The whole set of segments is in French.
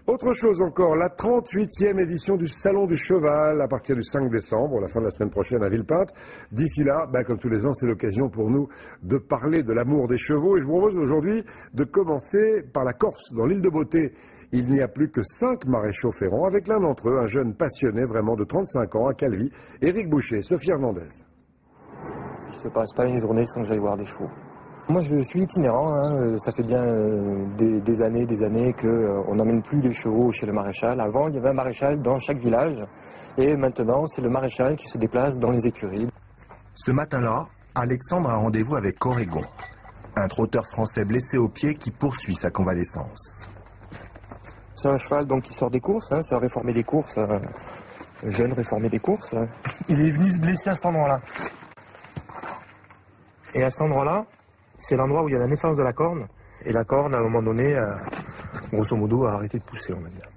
Autre chose encore, la 38e édition du Salon du Cheval à partir du 5 décembre, la fin de la semaine prochaine à Villepinte. D'ici là, comme tous les ans, c'est l'occasion pour nous de parler de l'amour des chevaux. Et je vous propose aujourd'hui de commencer par la Corse, dans l'île de Beauté. Il n'y a plus que 5 maréchaux ferrants, avec l'un d'entre eux, un jeune passionné vraiment de 35 ans, à Calvi, Éric Boucher, Sophie Hernandez. Il ne se passe pas une journée sans que j'aille voir des chevaux. Moi, je suis itinérant, ça fait bien des années qu'on n'emmène plus les chevaux chez le maréchal. Avant, il y avait un maréchal dans chaque village, et maintenant, c'est le maréchal qui se déplace dans les écuries. Ce matin-là, Alexandre a rendez-vous avec Oregon, un trotteur français blessé au pied qui poursuit sa convalescence. C'est un cheval donc, qui sort des courses, c'est un réformé des courses, jeune réformé des courses. Il est venu se blesser à cet endroit-là. Et à cet endroit-là, c'est l'endroit où il y a la naissance de la corne. Et la corne, à un moment donné, grosso modo, a arrêté de pousser, on va dire.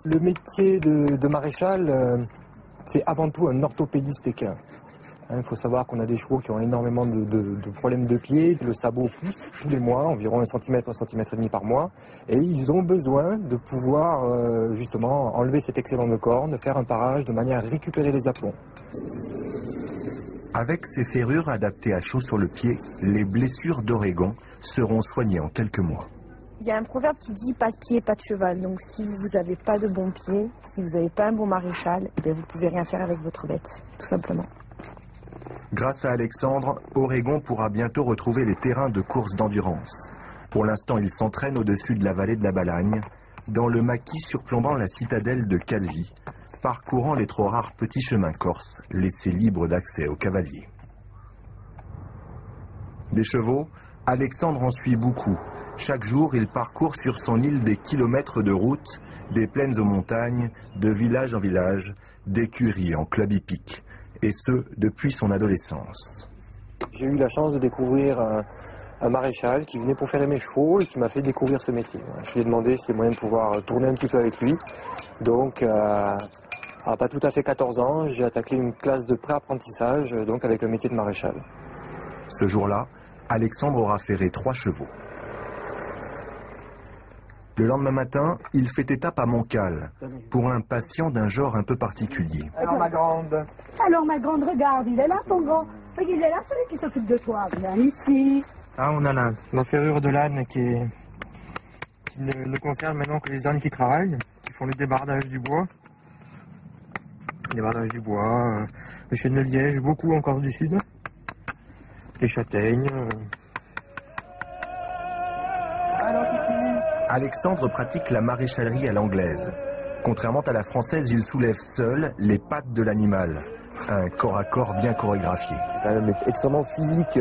Le métier de maréchal, c'est avant tout un orthopédiste équin. Il faut savoir qu'on a des chevaux qui ont énormément de problèmes de pied. Le sabot pousse tous les mois, environ 1 cm, 1,5 cm par mois. Et ils ont besoin de pouvoir justement enlever cet excédent de corne, faire un parage de manière à récupérer les aplombs. Avec ces ferrures adaptées à chaud sur le pied, les blessures d'Oregon seront soignées en quelques mois. Il y a un proverbe qui dit « pas de pied, pas de cheval ». Donc si vous n'avez pas de bons pieds, si vous n'avez pas un bon maréchal, vous ne pouvez rien faire avec votre bête, tout simplement. Grâce à Alexandre, Oregon pourra bientôt retrouver les terrains de course d'endurance. Pour l'instant, il s'entraîne au-dessus de la vallée de la Balagne, dans le maquis surplombant la citadelle de Calvi, parcourant les trop rares petits chemins corses laissés libres d'accès aux cavaliers. Des chevaux, Alexandre en suit beaucoup. Chaque jour, il parcourt sur son île des kilomètres de route, des plaines aux montagnes, de village en village, d'écurie en club hippique, et ce, depuis son adolescence. J'ai eu la chance de découvrir un maréchal qui venait pour faire mes chevaux et qui m'a fait découvrir ce métier. Je lui ai demandé s'il y a moyen de pouvoir tourner un petit peu avec lui. Donc, à pas tout à fait 14 ans, j'ai attaqué une classe de pré-apprentissage, donc avec un métier de maréchal. Ce jour-là, Alexandre aura ferré 3 chevaux. Le lendemain matin, il fait étape à Montcal pour un patient d'un genre un peu particulier. Alors ma grande, regarde, il est là ton grand. Il est là celui qui s'occupe de toi. Viens ici. Ah, on a la ferrure de l'âne qui ne concerne maintenant que les ânes qui travaillent, qui font le débardage du bois. Le chêne de liège, beaucoup en Corse du Sud. Les châtaignes. Alexandre pratique la maréchalerie à l'anglaise. Contrairement à la française, il soulève seul les pattes de l'animal. Un corps à corps bien chorégraphié. C'est un métier extrêmement physique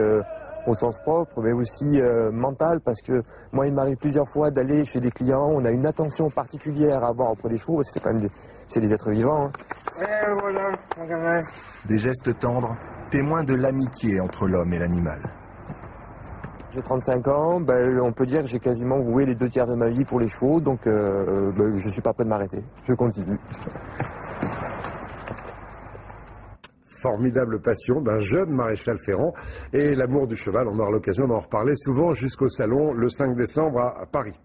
au sens propre, mais aussi mental, parce que moi, il m'arrive plusieurs fois d'aller chez des clients. On a une attention particulière à avoir auprès des chevaux, parce que c'est quand même des êtres vivants. Et voilà, des gestes tendres, témoins de l'amitié entre l'homme et l'animal. J'ai 35 ans, on peut dire que j'ai quasiment voué les 2 tiers de ma vie pour les chevaux, donc je ne suis pas prêt de m'arrêter. Je continue. Formidable passion d'un jeune maréchal ferrant et l'amour du cheval. On aura l'occasion d'en reparler souvent jusqu'au salon le 5 décembre à Paris.